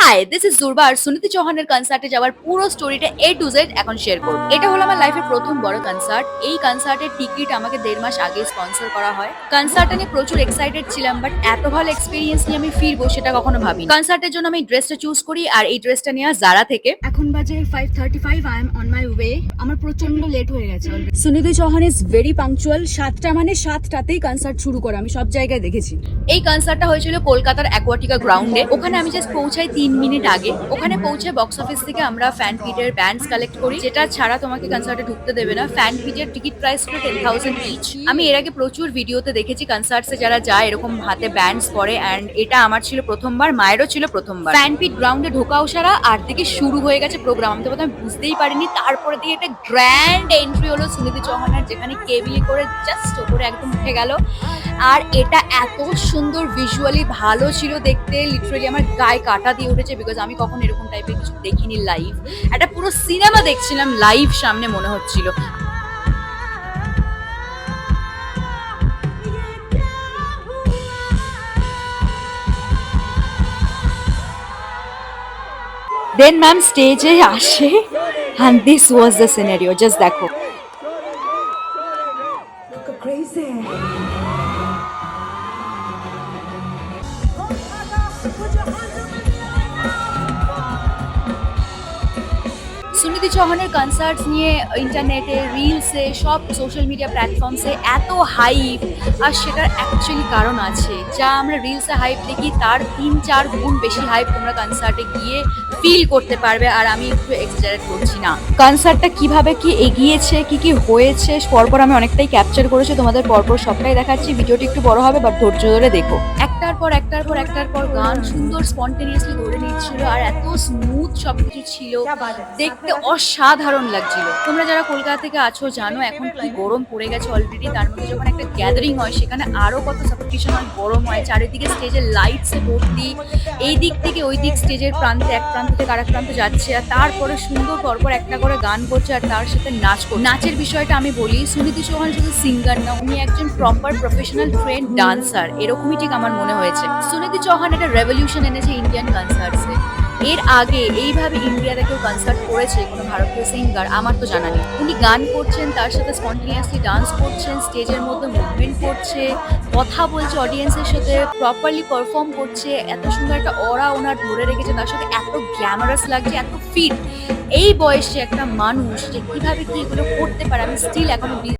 High, this is দুর্বা আর সুনিধি চৌহানের কনসার্টে যাওয়ার পুরো স্টোরিটা এ টু জেড এখন শেয়ার করব। এটা হলো আমার লাইফের প্রথম বড় কনসার্ট। এই কনসার্টের টিকিট আমাকে 1.5 মাস আগে স্পন্সর করা হয়। কনসার্টটা নিয়ে প্রচুর এক্সাইটেড ছিলাম, বাট এত ভালো এক্সপিরিয়েন্স নিয়ে আমি ফিরবো সেটা কখনো ভাবিনি। কনসার্টের জন্য আমি ড্রেসটা চুজ করি আর এই ড্রেসটা নেওয়া জারা থেকে। এখন বাজে 5:35, I am on my way. আমার প্রচন্ড লেট হয়ে গেছে already. Sunidhi Chauhan is very punctual. 7টা মানে 7টাতেই কনসার্ট শুরু করে, আমি সব জায়গায় দেখেছি। এই কনসার্টটা হয়েছিল কলকাতার অ্যাকোয়াটিকা গ্রাউন্ডে। ওখানে আমি জাস্ট পৌঁছাই 3 মিনিট আগে। ওখানে পৌঁছে বক্স অফিস থেকে আমরা ফ্যান পিটের ব্যান্ডস কালেক্ট করি, যেটা ছাড়া তোমাকে কনসার্টে ঢুকতে দেবে না। ফ্যান পিটের টিকিট প্রাইস ছিল 10,000 ইচ। আমি এর আগে প্রচুর ভিডিওতে দেখেছি কনসার্টসে যারা যায় এরকম হাতে ব্যান্ডস পরে, অ্যান্ড এটা আমার ছিল প্রথমবার, মায়েরও ছিল প্রথমবার। ফ্যান পিট গ্রাউন্ডে ঢোকাও সারা আর দিকে শুরু হয়ে গেছে প্রোগ্রাম। আমি তো প্রথমে বুঝতেই পারিনি। তারপরে দিয়ে একটা গ্র্যান্ড এন্ট্রি হলো সুনিধি চৌহানের, যেখানে কেবিলে করে জাস্ট ওপরে একদম উঠে গেল। আর এটা এত সুন্দর ভিজুয়ালি ভালো ছিল দেখতে, লিটারালি আমার গায়ে কাটা দিয়ে উঠেছে, বিকজ আমি কখনো এরকম টাইপের কিছু দেখিনি লাইভ। একটা পুরো সিনেমা দেখছিলাম লাইভ, সামনে মনে হচ্ছিল। দেন ম্যাম স্টেজে আসে, and this was the scenario, just দেখো। Crazy. সুনিধি চৌহানের কনসার্টস নিয়ে ইন্টারনেটে, রিলসে, সব সোশ্যাল মিডিয়া প্ল্যাটফর্মসে এত হাইপ, আর সেটার অ্যাকচুয়ালি কারণ আছে। যা আমরা রিলসে হাইপ দেখি তার 3-4 গুণ বেশি হাইপ তোমরা কনসার্টে গিয়ে ফিল করতে পারবে, আর আমি একটু এক্সাজারেট করছি না। কনসার্টটা কিভাবে কি এগিয়েছে, কি কি হয়েছে পরপর আমি অনেকটাই ক্যাপচার করেছি, তোমাদের পরপর সবটাই দেখাচ্ছি। ভিডিওটি একটু বড় হবে, বাট ধৈর্য ধরে দেখো। একটার পর গান সুন্দর স্পন্টেনিয়াসলি ধরে নিচ্ছিল, আর এত স্মুথ সবকিছু ছিল, দেখতে অসাধারণ লাগছিল। তোমরা যারা কলকাতা থেকে আছো জানো এখন কি গরম পড়ে গেছে অলরেডি। তার মধ্যে যখন একটা গ্যাদারিং হয় সেখানে আরো কত সাফোকেশন হয়, গরম হয়। চারিদিকে স্টেজের লাইটসে ভর্তি, এই দিক থেকে ওই দিক, স্টেজের প্রান্তে এক প্রান্ত থেকে আরেক প্রান্ত যাচ্ছে, আর তারপরে সুন্দর পরপর একটা করে গান করছে আর তার সাথে নাচ করছে। নাচের বিষয়টা আমি বলি, সুনিধি চৌহান শুধু সিঙ্গার না, উনি একজন প্রপার প্রফেশনাল ট্রেন ডান্সার, এরকমই ঠিক আমার মনে হয়েছে। সুনিধি চৌহান একটা রেভলিউশন এনেছে ইন্ডিয়ান কনসার্টসে। এর আগে এইভাবে ইন্ডিয়াতে কেউ কনসার্ট করেছে কোনো ভারতীয় সিঙ্গার আমার তো জানা নেই। উনি গান করছেন, তার সাথে স্পন্টেনিয়াসলি ডান্স করছেন, স্টেজের মধ্যে মুভমেন্ট করছে, কথা বলছে অডিয়েন্সের সাথে, প্রপারলি পারফর্ম করছে। এত সুন্দর একটা অরা ওনার ধরে রেখেছে, তার সাথে এত গ্ল্যামারাস লাগছে, এত ফিট। এই বয়সে একটা মানুষ যে কিভাবে কি এগুলো করতে পারে, আমি স্টিল এখনো